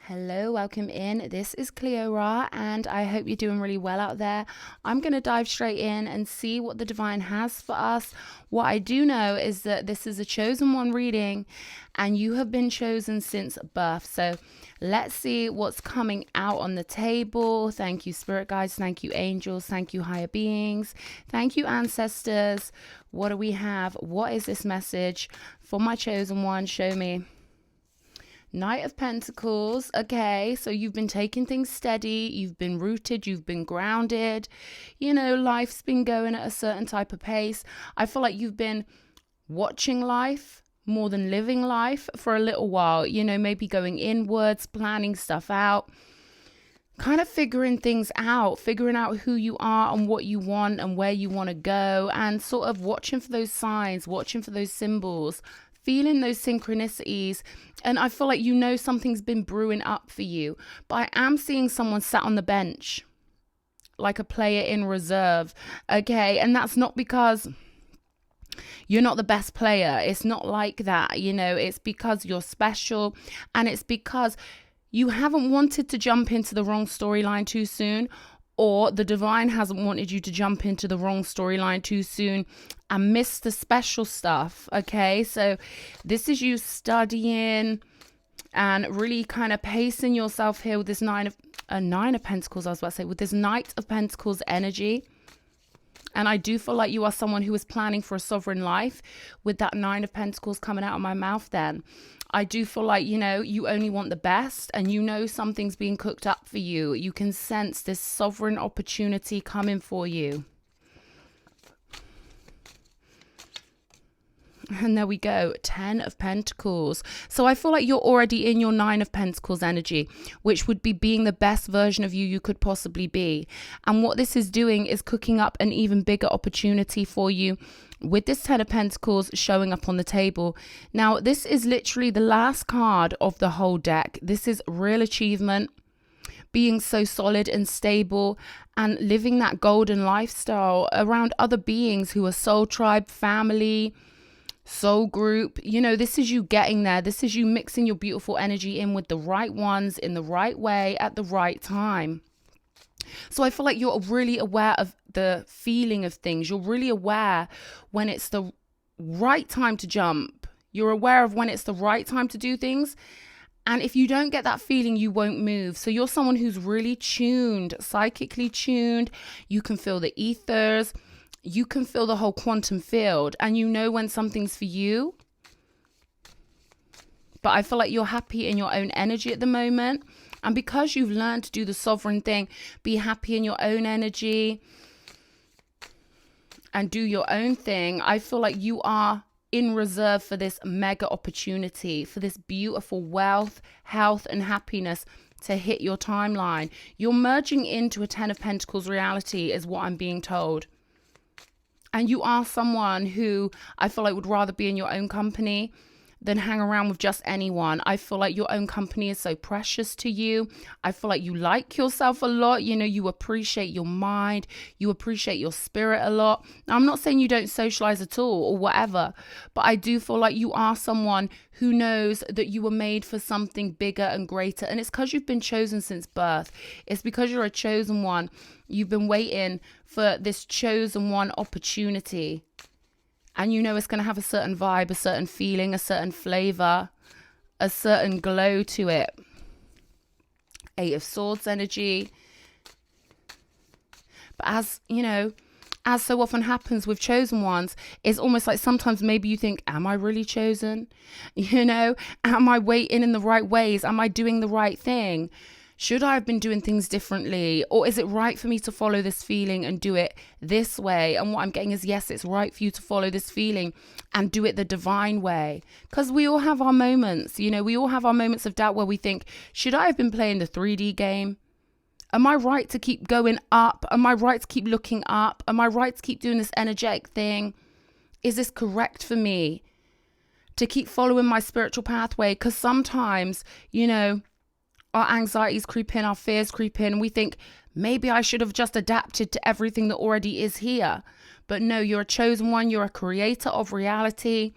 Hello, welcome in. This is Cleora, and I hope you're doing really well out there. I'm going to dive straight in and see what the divine has for us. What I do know is that this is a chosen one reading, and you have been chosen since birth. So let's see what's coming out on the table. Thank you, spirit guides. Thank you, angels. Thank you, higher beings. Thank you, ancestors. What do we have? What is this message for my chosen one? Show me. Knight of Pentacles. Okay, so you've been taking things steady, you've been rooted, you've been grounded, life's been going at a certain type of pace. I feel like you've been watching life more than living life for a little while, maybe going inwards, planning stuff out, kind of figuring things out, figuring out who you are and what you want and where you want to go, and sort of watching for those signs, watching for those symbols, feeling those synchronicities. And I feel like something's been brewing up for you. But I am seeing someone sat on the bench, like a player in reserve. Okay, and that's not because you're not the best player. It's not like that, it's because you're special, and it's because you haven't wanted to jump into the wrong storyline too soon, or the divine hasn't wanted you to jump into the wrong storyline too soon and miss the special stuff. Okay, so this is you studying and really kind of pacing yourself here with this nine of pentacles, with this Knight of Pentacles energy. And I do feel like you are someone who is planning for a sovereign life with that Nine of Pentacles coming out of my mouth then. I do feel like, you only want the best, and something's being cooked up for you. You can sense this sovereign opportunity coming for you. And there we go, 10 of Pentacles. So I feel like you're already in your 9 of Pentacles energy, which would be being the best version of you could possibly be. And what this is doing is cooking up an even bigger opportunity for you with this 10 of Pentacles showing up on the table. Now, this is literally the last card of the whole deck. This is real achievement, being so solid and stable, and living that golden lifestyle around other beings who are soul tribe, family, soul group. This is you getting there. This is you mixing your beautiful energy in with the right ones in the right way at the right time. So I feel like you're really aware of the feeling of things. You're really aware when it's the right time to jump. You're aware of when it's the right time to do things. And if you don't get that feeling, you won't move. So you're someone who's really tuned, psychically tuned. You can feel the ethers. You can feel the whole quantum field, and when something's for you. But I feel like you're happy in your own energy at the moment. And because you've learned to do the sovereign thing, be happy in your own energy and do your own thing, I feel like you are in reserve for this mega opportunity, for this beautiful wealth, health, and happiness to hit your timeline. You're merging into a 10 of Pentacles reality is what I'm being told. And you are someone who I feel like would rather be in your own company than hang around with just anyone. I feel like your own company is so precious to you. I feel like you like yourself a lot. You appreciate your mind. You appreciate your spirit a lot. Now, I'm not saying you don't socialize at all or whatever, but I do feel like you are someone who knows that you were made for something bigger and greater. And it's because you've been chosen since birth. It's because you're a chosen one. You've been waiting for this chosen one opportunity. And it's going to have a certain vibe, a certain feeling, a certain flavor, a certain glow to it. 8 of Swords energy. But as so often happens with chosen ones, it's almost like sometimes maybe you think, am I really chosen? Am I waiting in the right ways? Am I doing the right thing? Should I have been doing things differently? Or is it right for me to follow this feeling and do it this way? And what I'm getting is, yes, it's right for you to follow this feeling and do it the divine way. Because we all have our moments, we all have our moments of doubt where we think, should I have been playing the 3D game? Am I right to keep going up? Am I right to keep looking up? Am I right to keep doing this energetic thing? Is this correct for me to keep following my spiritual pathway? Because sometimes, our anxieties creep in, our fears creep in, and we think, maybe I should have just adapted to everything that already is here. But no, you're a chosen one. You're a creator of reality.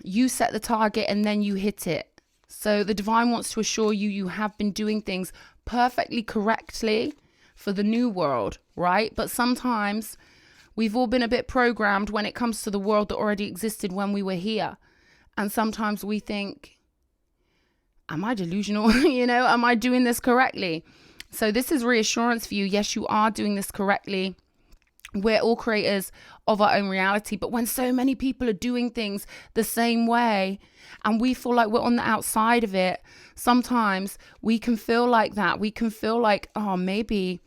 You set the target and then you hit it. So the divine wants to assure you you have been doing things perfectly correctly for the new world, right? But sometimes we've all been a bit programmed when it comes to the world that already existed when we were here. And sometimes we think, am I delusional? Am I doing this correctly? So this is reassurance for you. Yes, you are doing this correctly. We're all creators of our own reality. But when so many people are doing things the same way and we feel like we're on the outside of it, sometimes we can feel like that. We can feel like, oh, maybe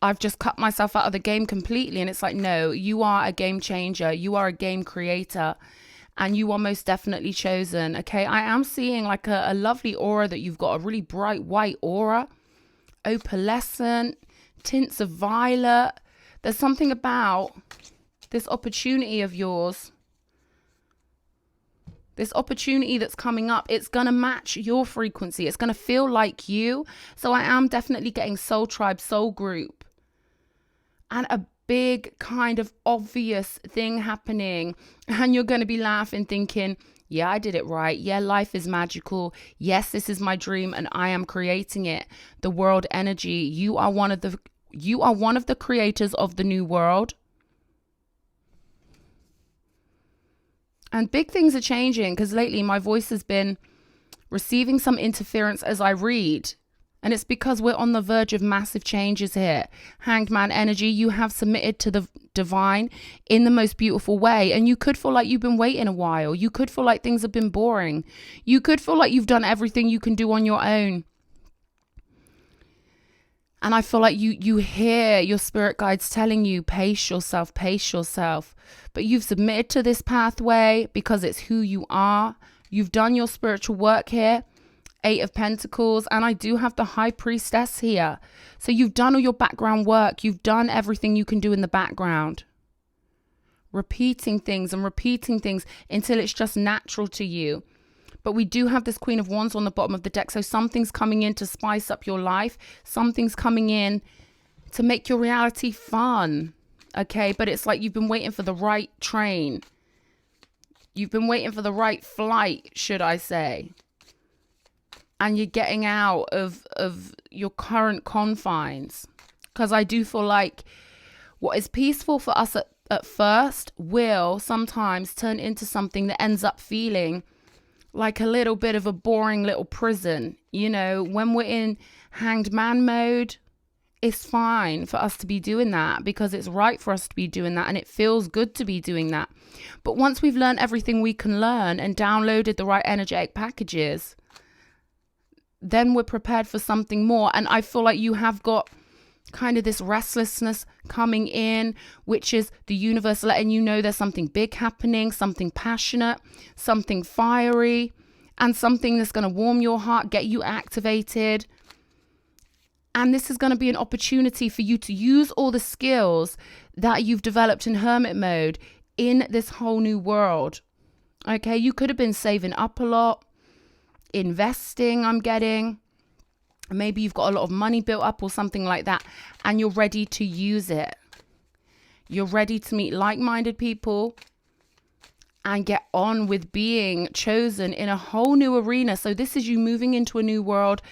I've just cut myself out of the game completely. And it's like, no, you are a game changer. You are a game creator. And you are most definitely chosen. Okay, I am seeing like a lovely aura that you've got, a really bright white aura, opalescent, tints of violet. There's something about this opportunity of yours, this opportunity that's coming up. It's going to match your frequency. It's going to feel like you. So I am definitely getting soul tribe, soul group, and a big kind of obvious thing happening. And you're going to be laughing, thinking, yeah, I did it right. Yeah, life is magical. Yes, this is my dream and I am creating it. The world energy. You are one of the creators of the new world. And big things are changing, because lately my voice has been receiving some interference as I read. And it's because we're on the verge of massive changes here. Hanged man energy, you have submitted to the divine in the most beautiful way. And you could feel like you've been waiting a while. You could feel like things have been boring. You could feel like you've done everything you can do on your own. And I feel like you hear your spirit guides telling you, pace yourself, pace yourself. But you've submitted to this pathway because it's who you are. You've done your spiritual work here. 8 of Pentacles. And I do have the High Priestess here. So you've done all your background work. You've done everything you can do in the background. Repeating things until it's just natural to you. But we do have this Queen of Wands on the bottom of the deck. So something's coming in to spice up your life. Something's coming in to make your reality fun. Okay, but it's like you've been waiting for the right train. You've been waiting for the right flight, should I say. And you're getting out of your current confines. Because I do feel like what is peaceful for us at first will sometimes turn into something that ends up feeling like a little bit of a boring little prison. When we're in hanged man mode, it's fine for us to be doing that because it's right for us to be doing that and it feels good to be doing that. But once we've learned everything we can learn and downloaded the right energetic packages, then we're prepared for something more. And I feel like you have got kind of this restlessness coming in, which is the universe letting you know there's something big happening, something passionate, something fiery, and something that's going to warm your heart, get you activated. And this is going to be an opportunity for you to use all the skills that you've developed in hermit mode in this whole new world. Okay, you could have been saving up a lot, investing, I'm getting. Maybe you've got a lot of money built up or something like that, and you're ready to use it. You're ready to meet like-minded people and get on with being chosen in a whole new arena. So this is you moving into a new world,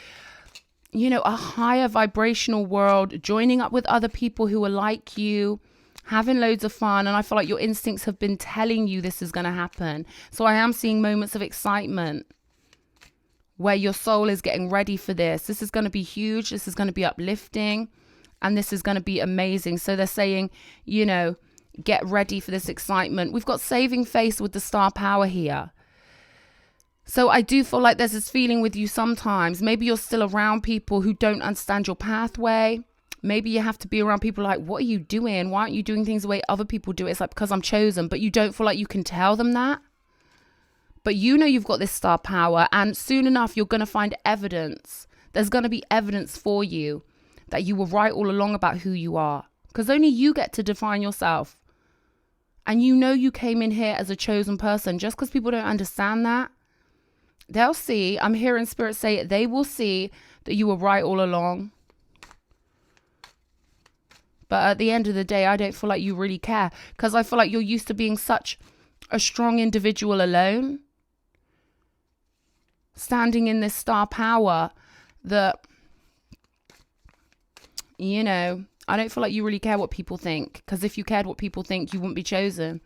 a higher vibrational world, joining up with other people who are like you, having loads of fun. And I feel like your instincts have been telling you this is going to happen. So I am seeing moments of excitement where your soul is getting ready for this. This is going to be huge. This is going to be uplifting. And this is going to be amazing. So they're saying, get ready for this excitement. We've got saving face with the star power here. So I do feel like there's this feeling with you sometimes. Maybe you're still around people who don't understand your pathway. Maybe you have to be around people like, what are you doing? Why aren't you doing things the way other people do it? It's like, because I'm chosen. But you don't feel like you can tell them that. But you've got this star power, and soon enough, you're going to find evidence. There's going to be evidence for you that you were right all along about who you are, because only you get to define yourself. And you came in here as a chosen person. Just because people don't understand that, they'll see. I'm hearing spirit say it. They will see that you were right all along. But at the end of the day, I don't feel like you really care, because I feel like you're used to being such a strong individual alone. standing in this star power that, you know, I don't feel like you really care what people think, because if you cared what people think, you wouldn't be chosen.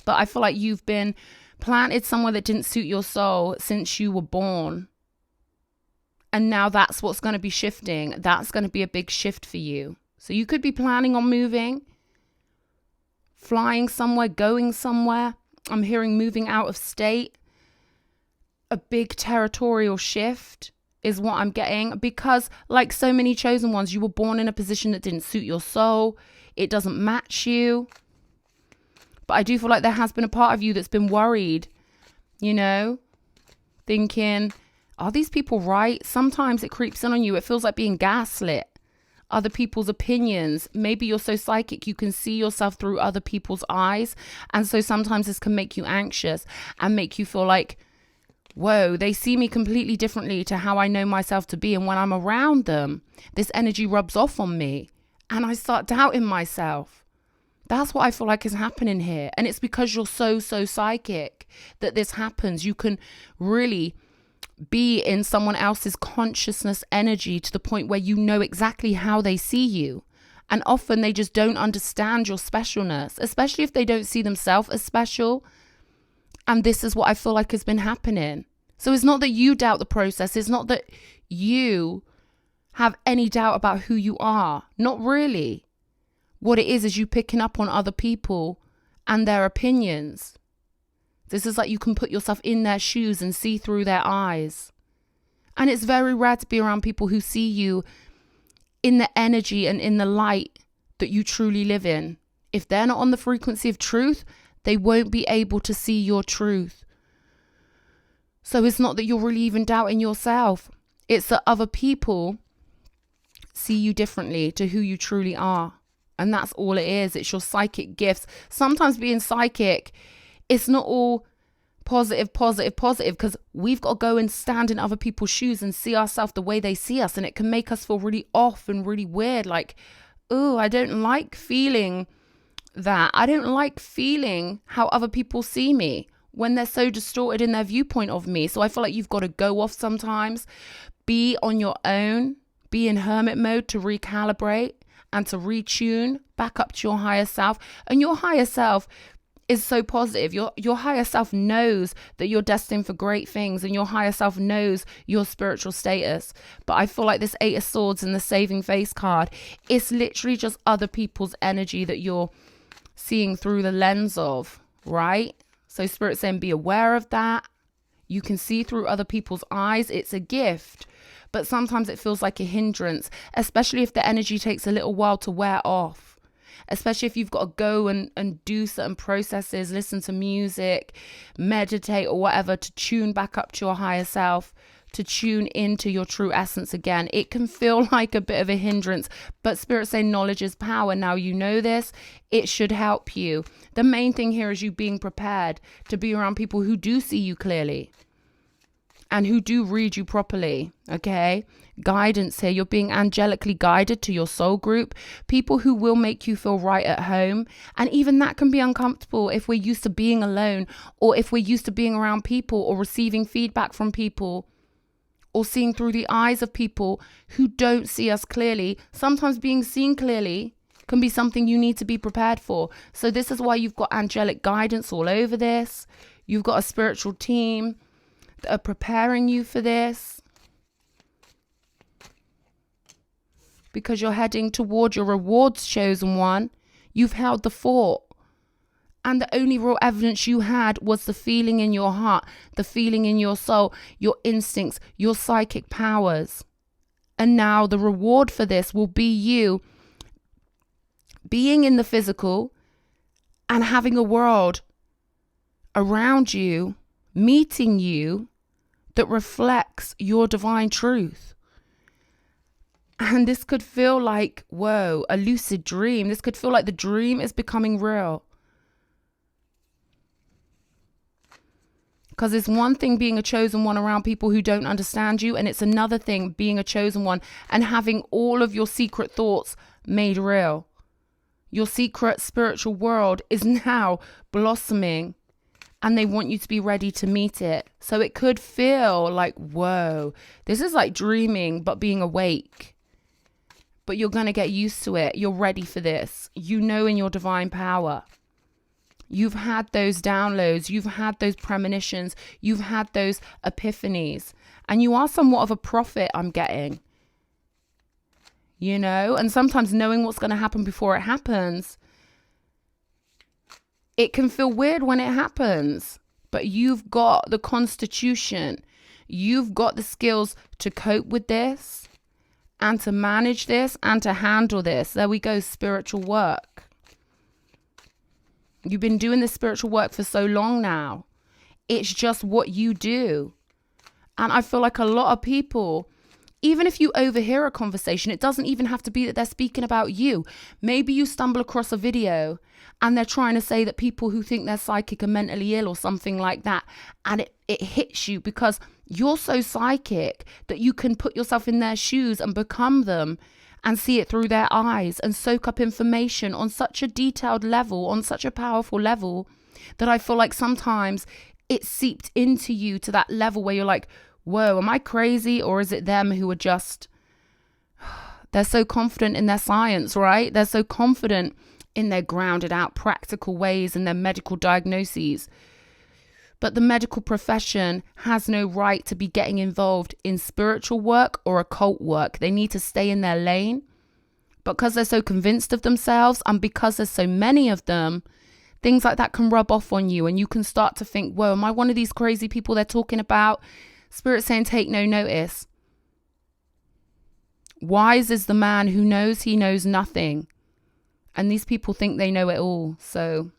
But I feel like you've been planted somewhere that didn't suit your soul since you were born. And now that's what's going to be shifting. That's going to be a big shift for you. So you could be planning on moving, flying somewhere, going somewhere. I'm hearing moving out of state. A big territorial shift is what I'm getting, because like so many chosen ones, you were born in a position that didn't suit your soul. It doesn't match you. But I do feel like there has been a part of you that's been worried, you know, thinking, are these people right? Sometimes it creeps in on you. It feels like being gaslit. Other people's opinions. Maybe you're so psychic you can see yourself through other people's eyes. And so sometimes this can make you anxious and make you feel like, whoa, they see me completely differently to how I know myself to be. And when I'm around them, this energy rubs off on me and I start doubting myself. That's what I feel like is happening here. And it's because you're so psychic that this happens. You can really be in someone else's consciousness energy to the point where you know exactly how they see you. And often they just don't understand your specialness, especially if they don't see themselves as special. And this is what I feel like has been happening. So it's not that you doubt the process. It's not that you have any doubt about who you are. Not really. What it is you picking up on other people and their opinions. This is like you can put yourself in their shoes and see through their eyes. And it's very rare to be around people who see you in the energy and in the light that you truly live in. If they're not on the frequency of truth, they won't be able to see your truth. So it's not that you're really even doubting yourself. It's that other people see you differently to who you truly are. And that's all it is. It's your psychic gifts. Sometimes being psychic, it's not all positive, because we've got to go and stand in other people's shoes and see ourselves the way they see us. And it can make us feel really off and really weird. Like, oh, I don't like feeling that. I don't like feeling how other people see me when they're so distorted in their viewpoint of me. So I feel like you've got to go off sometimes, be on your own, be in hermit mode to recalibrate and to retune back up to your higher self. And your higher self is so positive. Your higher self knows that you're destined for great things, and your higher self knows your spiritual status. But I feel like this Eight of Swords and the Saving Face card, it's literally just other people's energy that you're seeing through the lens of, right? So Spirit's saying be aware of that. You can see through other people's eyes. It's a gift, but sometimes it feels like a hindrance, especially if the energy takes a little while to wear off. Especially if you've got to go and do certain processes, listen to music, meditate or whatever to tune back up to your higher self, to tune into your true essence again. It can feel like a bit of a hindrance, but Spirit saying knowledge is power. Now you know this, it should help you. The main thing here is you being prepared to be around people who do see you clearly and who do read you properly, okay? Guidance here. You're being angelically guided to your soul group, people who will make you feel right at home. And even that can be uncomfortable if we're used to being alone, or if we're used to being around people or receiving feedback from people, or seeing through the eyes of people who don't see us clearly. Sometimes being seen clearly can be something you need to be prepared for. So this is why you've got angelic guidance all over this. You've got a spiritual team that are preparing you for this, because you're heading toward your rewards, chosen one. You've held the fort, and the only real evidence you had was the feeling in your heart, the feeling in your soul, your instincts, your psychic powers. And now the reward for this will be you being in the physical and having a world around you, meeting you, that reflects your divine truth. And this could feel like, whoa, a lucid dream. This could feel like the dream is becoming real. Because it's one thing being a chosen one around people who don't understand you, and it's another thing being a chosen one and having all of your secret thoughts made real. Your secret spiritual world is now blossoming and they want you to be ready to meet it. So it could feel like, whoa, this is like dreaming, but being awake. But you're going to get used to it. You're ready for this. You know, in your divine power. You've had those downloads. You've had those premonitions. You've had those epiphanies. And you are somewhat of a prophet, I'm getting. You know, and sometimes knowing what's going to happen before it happens, it can feel weird when it happens, but you've got the constitution. You've got the skills to cope with this and to manage this and to handle this. There we go, spiritual work. You've been doing this spiritual work for so long now. It's just what you do. And I feel like a lot of people, even if you overhear a conversation, it doesn't even have to be that they're speaking about you. Maybe you stumble across a video and they're trying to say that people who think they're psychic are mentally ill or something like that. And it hits you because you're so psychic that you can put yourself in their shoes and become them and see it through their eyes and soak up information on such a detailed level, on such a powerful level, that I feel like sometimes it seeped into you to that level where you're like, whoa, am I crazy? Or is it them who are just, they're so confident in their science, right? They're so confident in their grounded out practical ways and their medical diagnoses. But the medical profession has no right to be getting involved in spiritual work or occult work. They need to stay in their lane. Because they're so convinced of themselves and because there's so many of them, things like that can rub off on you and you can start to think, whoa, am I one of these crazy people they're talking about? Spirit saying, take no notice. Wise is the man who knows he knows nothing. And these people think they know it all. So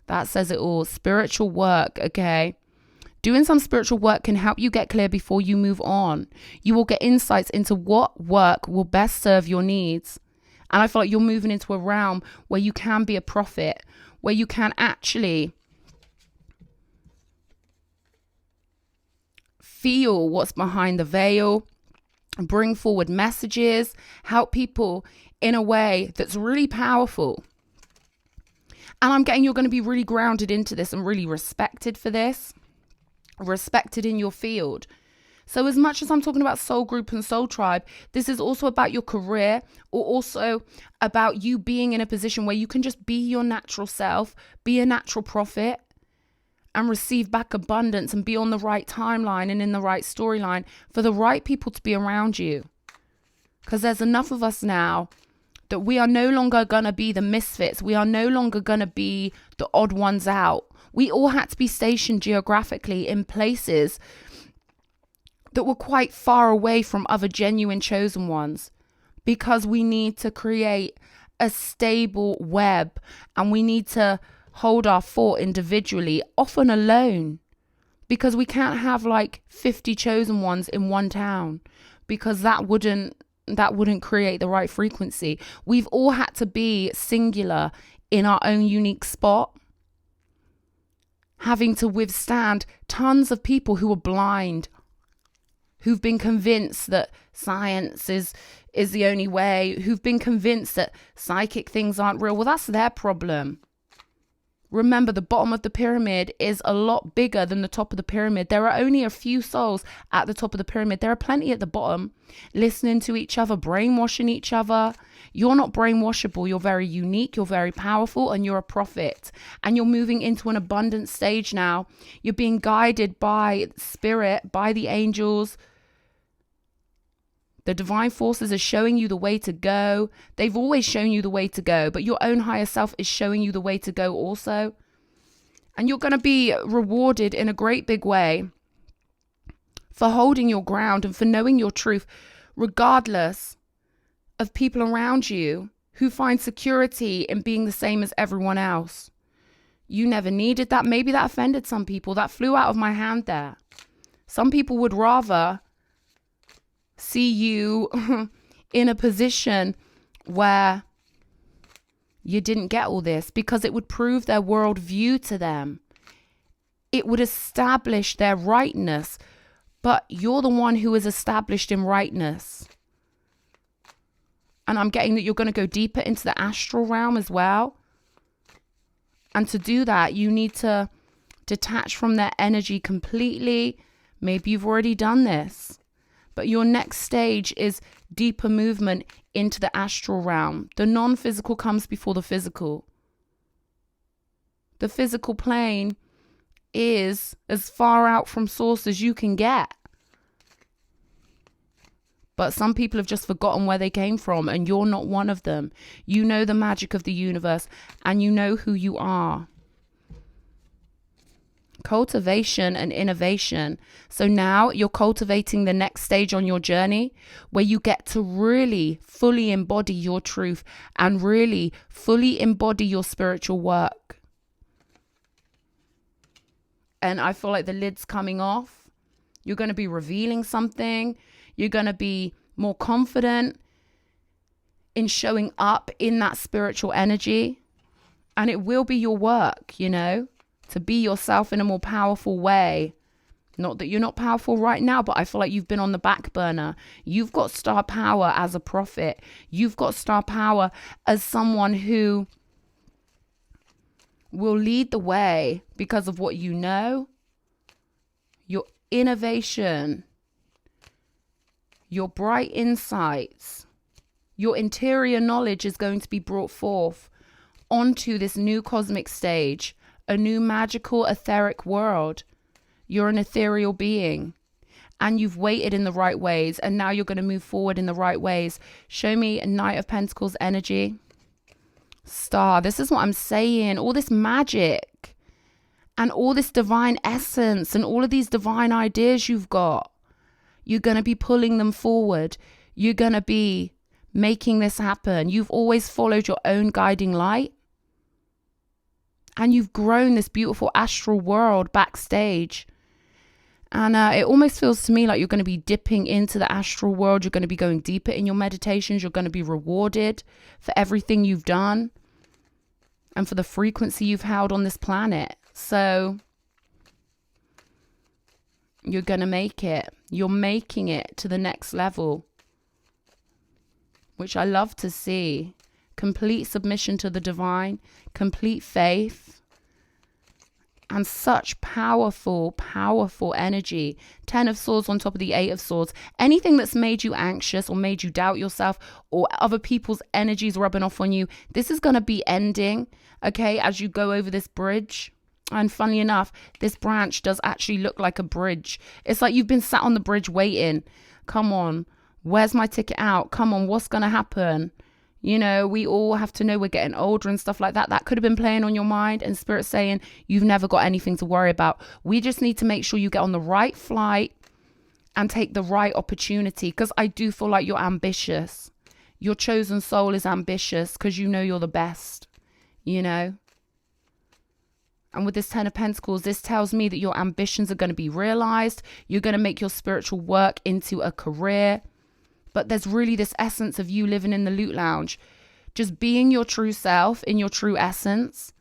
that says it all. Spiritual work, okay? Doing some spiritual work can help you get clear before you move on. You will get insights into what work will best serve your needs. And I feel like you're moving into a realm where you can be a prophet, where you can actually feel what's behind the veil, bring forward messages, help people in a way that's really powerful. And I'm getting you're going to be really grounded into this and really respected for this, respected in your field. So as much as I'm talking about soul group and soul tribe, this is also about your career, or also about you being in a position where you can just be your natural self, be a natural prophet, and receive back abundance and be on the right timeline and in the right storyline for the right people to be around you. Because there's enough of us now that we are no longer going to be the misfits. We are no longer going to be the odd ones out. We all had to be stationed geographically in places that were quite far away from other genuine chosen ones, because we need to create a stable web and we need to hold our fort individually, often alone, because we can't have like 50 chosen ones in one town, because that wouldn't create the right frequency. We've all had to be singular in our own unique spot, having to withstand tons of people who are blind, who've been convinced that science is the only way, who've been convinced that psychic things aren't real. Well, that's their problem. Remember, the bottom of the pyramid is a lot bigger than the top of the pyramid. There are only a few souls at the top of the pyramid. There are plenty at the bottom, listening to each other, brainwashing each other. You're not brainwashable. You're very unique. You're very powerful, and you're a prophet. And you're moving into an abundant stage now. You're being guided by spirit, by the angels. The divine forces are showing you the way to go. They've always shown you the way to go, but your own higher self is showing you the way to go also. And you're going to be rewarded in a great big way for holding your ground and for knowing your truth, regardless of people around you who find security in being the same as everyone else. You never needed that. Maybe that offended some people. That flew out of my hand there. Some people would rather see you in a position where you didn't get all this, because it would prove their worldview to them. It would establish their rightness, but you're the one who is established in rightness. And I'm getting that you're going to go deeper into the astral realm as well. And to do that, you need to detach from their energy completely. Maybe you've already done this, but your next stage is deeper movement into the astral realm. The non-physical comes before the physical. The physical plane is as far out from source as you can get. But some people have just forgotten where they came from, and you're not one of them. You know the magic of the universe, and you know who you are. Cultivation and innovation. So now you're cultivating the next stage on your journey, where you get to really fully embody your truth and really fully embody your spiritual work. And I feel like the lid's coming off. You're going to be revealing something. You're going to be more confident in showing up in that spiritual energy. And it will be your work, you know, to be yourself in a more powerful way. Not that you're not powerful right now, but I feel like you've been on the back burner. You've got star power as a prophet. You've got star power as someone who will lead the way because of what you know, your innovation, your bright insights, your interior knowledge is going to be brought forth onto this new cosmic stage, a new magical etheric world. You're an ethereal being, and you've waited in the right ways, and now you're going to move forward in the right ways. Show me a Knight of Pentacles energy. Star, this is what I'm saying. All this magic and all this divine essence and all of these divine ideas you've got, you're going to be pulling them forward. You're going to be making this happen. You've always followed your own guiding light, and you've grown this beautiful astral world backstage. And it almost feels to me like you're going to be dipping into the astral world. You're going to be going deeper in your meditations. You're going to be rewarded for everything you've done and for the frequency you've held on this planet. So you're going to make it. You're making it to the next level, which I love to see. Complete submission to the divine, complete faith, and such powerful, powerful energy. 10 of Swords on top of the 8 of Swords. Anything that's made you anxious or made you doubt yourself or other people's energies rubbing off on you, this is going to be ending, okay, as you go over this bridge. And funnily enough, this branch does actually look like a bridge. It's like you've been sat on the bridge waiting. Come on, where's my ticket out? Come on, what's going to happen? You know, we all have to know we're getting older and stuff like that. That could have been playing on your mind, and Spirit saying you've never got anything to worry about. We just need to make sure you get on the right flight and take the right opportunity, because I do feel like you're ambitious. Your chosen soul is ambitious because you know you're the best, you know. And with this 10 of Pentacles, this tells me that your ambitions are going to be realized. You're going to make your spiritual work into a career. But there's really this essence of you living in the Loot Lounge, just being your true self in your true essence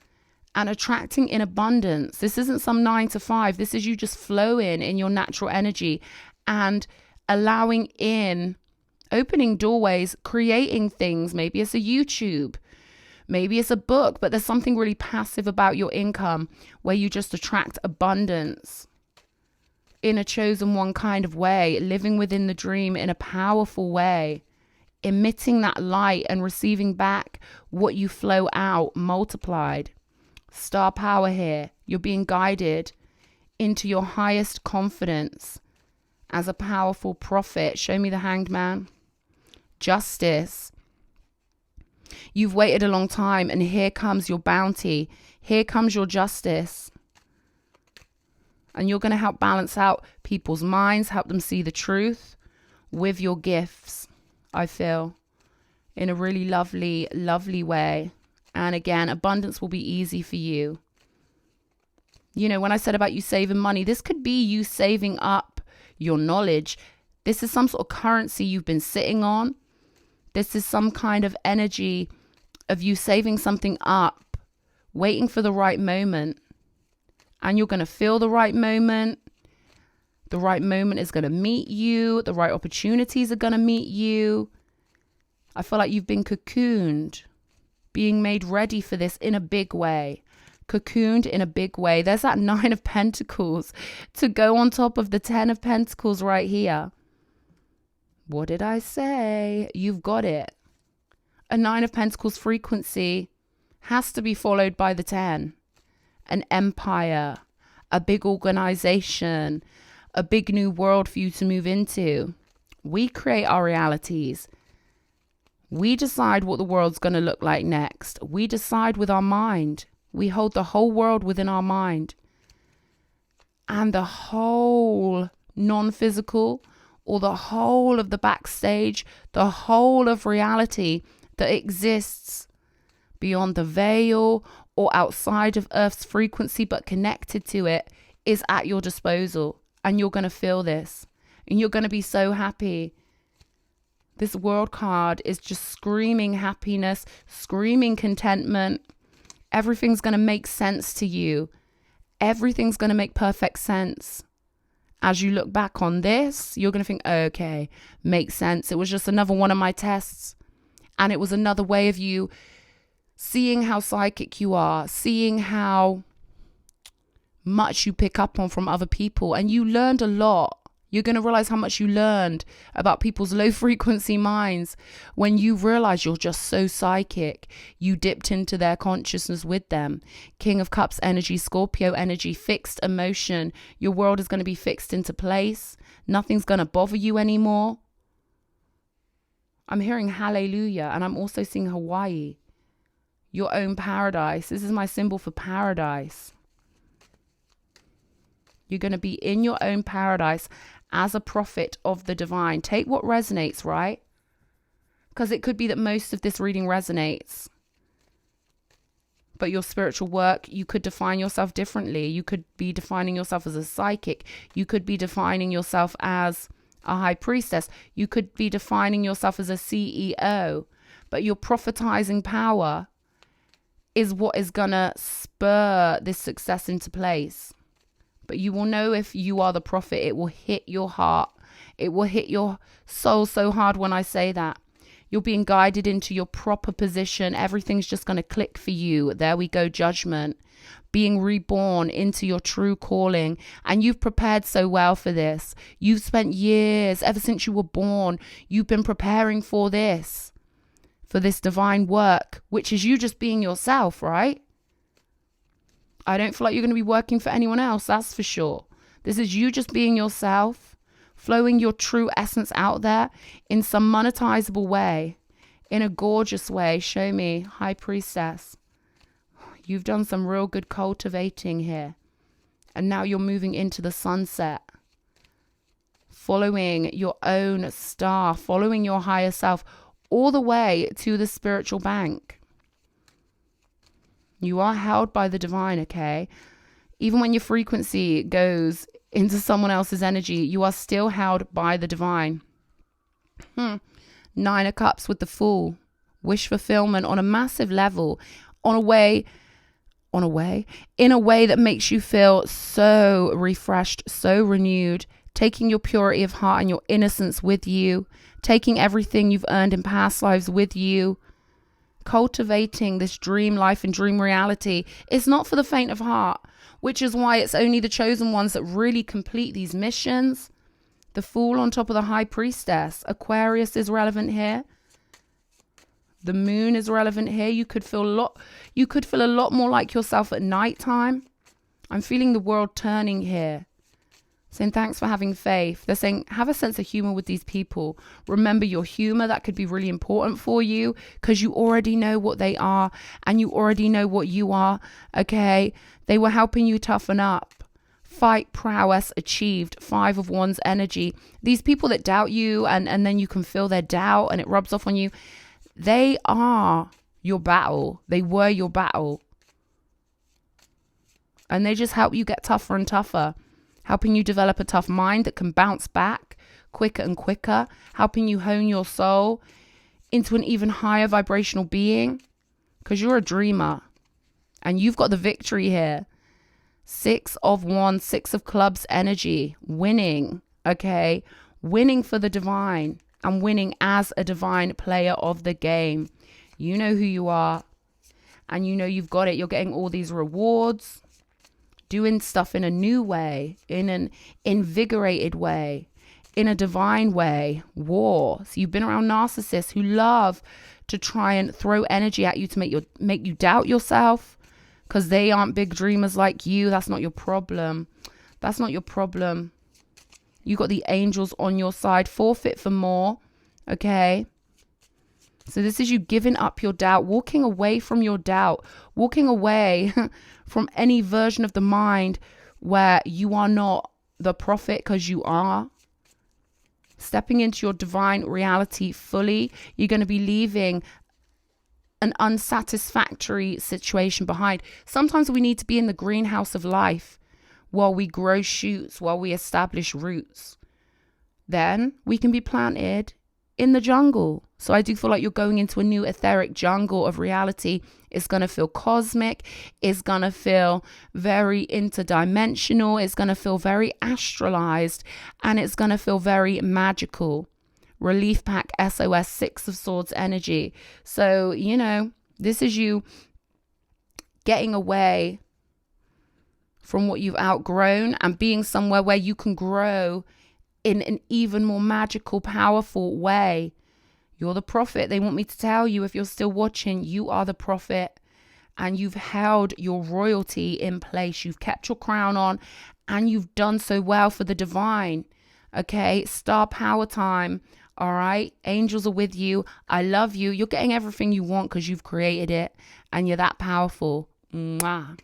and attracting in abundance. This isn't some 9 to 5. This is you just flowing in your natural energy and allowing in, opening doorways, creating things. Maybe it's a YouTube, maybe it's a book, but there's something really passive about your income where you just attract abundance in a chosen one kind of way, living within the dream in a powerful way, emitting that light and receiving back what you flow out multiplied. Star power here. You're being guided into your highest confidence as a powerful prophet. Show me the Hanged Man. Justice. You've waited a long time, and here comes your bounty. Here comes your justice. And you're going to help balance out people's minds, help them see the truth with your gifts, I feel, in a really lovely, lovely way. And again, abundance will be easy for you. You know, when I said about you saving money, this could be you saving up your knowledge. This is some sort of currency you've been sitting on. This is some kind of energy of you saving something up, waiting for the right moment. And you're going to feel the right moment. The right moment is going to meet you. The right opportunities are going to meet you. I feel like you've been cocooned, being made ready for this in a big way. cocooned in a big way. There's that 9 of Pentacles to go on top of the 10 of Pentacles right here. What did I say? You've got it. A 9 of Pentacles frequency has to be followed by the 10. An empire, a big organization, a big new world for you to move into. We create our realities. We decide what the world's going to look like next. We decide with our mind. We hold the whole world within our mind. And the whole non-physical, or the whole of the backstage, the whole of reality that exists beyond the veil or outside of Earth's frequency but connected to it, is at your disposal. And you're going to feel this. And you're going to be so happy. This world card is just screaming happiness, screaming contentment. Everything's going to make sense to you. Everything's going to make perfect sense. As you look back on this, you're going to think, okay, makes sense. It was just another one of my tests. And it was another way of you seeing how psychic you are, seeing how much you pick up on from other people. And you learned a lot. You're going to realize how much you learned about people's low frequency minds when you realize you're just so psychic. You dipped into their consciousness with them. King of Cups energy, Scorpio energy, fixed emotion. Your world is going to be fixed into place. Nothing's going to bother you anymore. I'm hearing hallelujah, and I'm also seeing Hawaii. Your own paradise. This is my symbol for paradise. You're going to be in your own paradise as a prophet of the divine. Take what resonates, right? Because it could be that most of this reading resonates. But your spiritual work, you could define yourself differently. You could be defining yourself as a psychic. You could be defining yourself as a high priestess. You could be defining yourself as a CEO. But your prophetizing power is what is going to spur this success into place. But you will know if you are the prophet. It will hit your heart. It will hit your soul so hard when I say that. You're being guided into your proper position. Everything's just going to click for you. There we go, judgment. Being reborn into your true calling. And you've prepared so well for this. You've spent years, ever since you were born, you've been preparing for this divine work, which is you just being yourself, right? I don't feel like you're going to be working for anyone else, that's for sure. This is you just being yourself, flowing your true essence out there in some monetizable way, in a gorgeous way. Show me, High Priestess. You've done some real good cultivating here. And now you're moving into the sunset, following your own star, following your higher self, all the way to the spiritual bank. You are held by the divine, okay? Even when your frequency goes into someone else's energy, you are still held by the divine. 9 of Cups with the Fool. Wish fulfillment on a massive level, in a way that makes you feel so refreshed, so renewed, taking your purity of heart and your innocence with you, taking everything you've earned in past lives with you. Cultivating this dream life and dream reality is not for the faint of heart, which is why it's only the chosen ones that really complete these missions. The Fool on top of the High Priestess. Aquarius is relevant here. The Moon is relevant here. You could feel a lot more like yourself at nighttime. I'm feeling the world turning here. Saying thanks for having faith. They're saying have a sense of humor with these people. Remember your humor. That could be really important for you because you already know what they are and you already know what you are. Okay. They were helping you toughen up. Fight, prowess, achieved. 5 of Wands energy. These people that doubt you and then you can feel their doubt and it rubs off on you. They are your battle. They were your battle. And they just help you get tougher and tougher. Helping you develop a tough mind that can bounce back quicker and quicker, helping you hone your soul into an even higher vibrational being, because you're a dreamer and you've got the victory here. 6 of Wands, 6 of Clubs energy, winning, okay? Winning for the divine and winning as a divine player of the game. You know who you are. and you know you've got it. You're getting all these rewards, doing stuff in a new way, in an invigorated way, in a divine way. So you've been around narcissists who love to try and throw energy at you to make you doubt yourself, because they aren't big dreamers like you. That's not your problem. That's not your problem. You got the angels on your side. Forfeit for more. Okay. So this is you giving up your doubt, walking away from your doubt, walking away from any version of the mind where you are not the prophet, because you are. Stepping into your divine reality fully. You're going to be leaving an unsatisfactory situation behind. Sometimes we need to be in the greenhouse of life while we grow shoots, while we establish roots. Then we can be planted in the jungle. So I do feel like you're going into a new etheric jungle of reality. It's going to feel cosmic. It's going to feel very interdimensional. It's going to feel very astralized, and it's going to feel very magical. Relief pack, SOS, 6 of Swords energy. So, you know, this is you getting away from what you've outgrown and being somewhere where you can grow in an even more magical, powerful way. You're the prophet. They want me to tell you, if you're still watching, you are the prophet, and you've held your royalty in place. You've kept your crown on, and you've done so well for the divine. Okay, star power time. All right, angels are with you. I love you. You're getting everything you want because you've created it, and you're that powerful. Mwah.